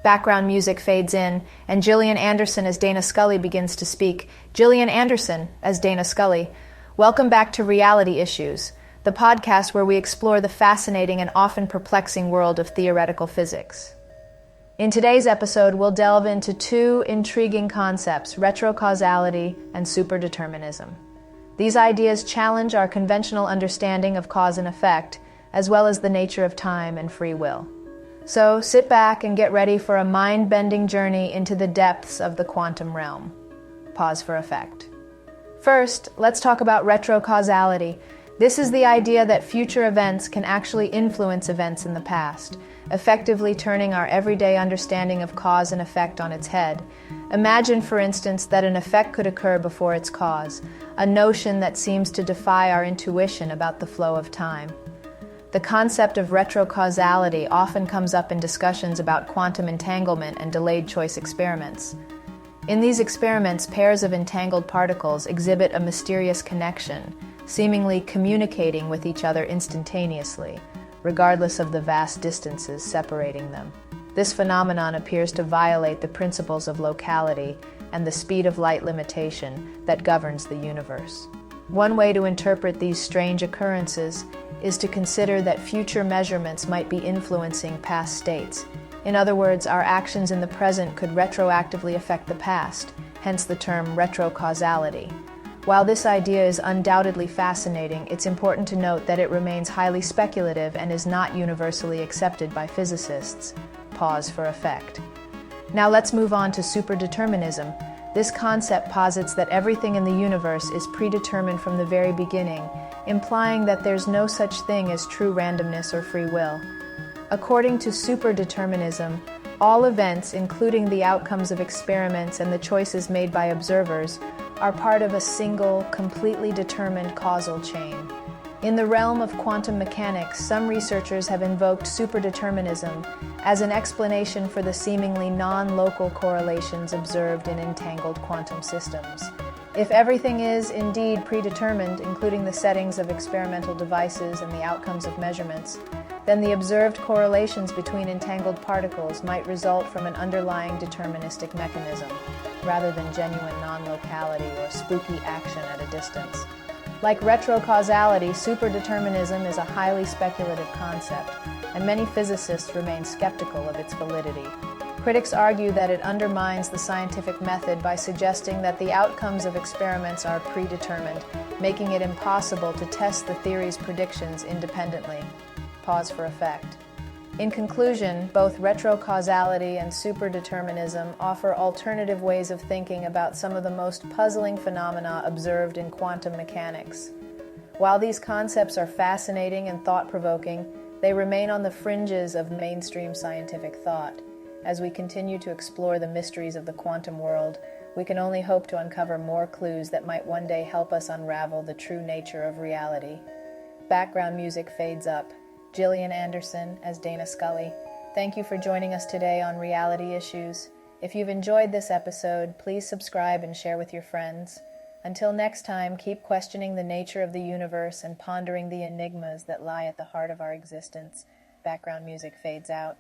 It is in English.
Background music fades in, and Gillian Anderson as Dana Scully begins to speak. Gillian Anderson as Dana Scully. Welcome back to Reality Issues, the podcast where we explore the fascinating and often perplexing world of theoretical physics. In today's episode, we'll delve into two intriguing concepts, retrocausality and superdeterminism. These ideas challenge our conventional understanding of cause and effect, as well as the nature of time and free will. So sit back and get ready for a mind-bending journey into the depths of the quantum realm. Pause for effect. First, let's talk about retrocausality. This is the idea that future events can actually influence events in the past, effectively turning our everyday understanding of cause and effect on its head. Imagine, for instance, that an effect could occur before its cause, a notion that seems to defy our intuition about the flow of time. The concept of retrocausality often comes up in discussions about quantum entanglement and delayed choice experiments. In these experiments, pairs of entangled particles exhibit a mysterious connection, seemingly communicating with each other instantaneously, regardless of the vast distances separating them. This phenomenon appears to violate the principles of locality and the speed of light limitation that governs the universe. One way to interpret these strange occurrences is to consider that future measurements might be influencing past states. In other words, our actions in the present could retroactively affect the past, hence the term retrocausality. While this idea is undoubtedly fascinating, it's important to note that it remains highly speculative and is not universally accepted by physicists. Pause for effect. Now let's move on to superdeterminism. This concept posits that everything in the universe is predetermined from the very beginning, implying that there's no such thing as true randomness or free will. According to superdeterminism, all events, including the outcomes of experiments and the choices made by observers, are part of a single, completely determined causal chain. In the realm of quantum mechanics, some researchers have invoked superdeterminism as an explanation for the seemingly non-local correlations observed in entangled quantum systems. If everything is indeed predetermined, including the settings of experimental devices and the outcomes of measurements, then the observed correlations between entangled particles might result from an underlying deterministic mechanism, rather than genuine non-locality or spooky action at a distance. Like retrocausality, superdeterminism is a highly speculative concept, and many physicists remain skeptical of its validity. Critics argue that it undermines the scientific method by suggesting that the outcomes of experiments are predetermined, making it impossible to test the theory's predictions independently. Pause for effect. In conclusion, both retrocausality and superdeterminism offer alternative ways of thinking about some of the most puzzling phenomena observed in quantum mechanics. While these concepts are fascinating and thought-provoking, they remain on the fringes of mainstream scientific thought. As we continue to explore the mysteries of the quantum world, we can only hope to uncover more clues that might one day help us unravel the true nature of reality. Background music fades up. Gillian Anderson as Dana Scully. Thank you for joining us today on Reality Issues. If you've enjoyed this episode, please subscribe and share with your friends. Until next time, keep questioning the nature of the universe and pondering the enigmas that lie at the heart of our existence. Background music fades out.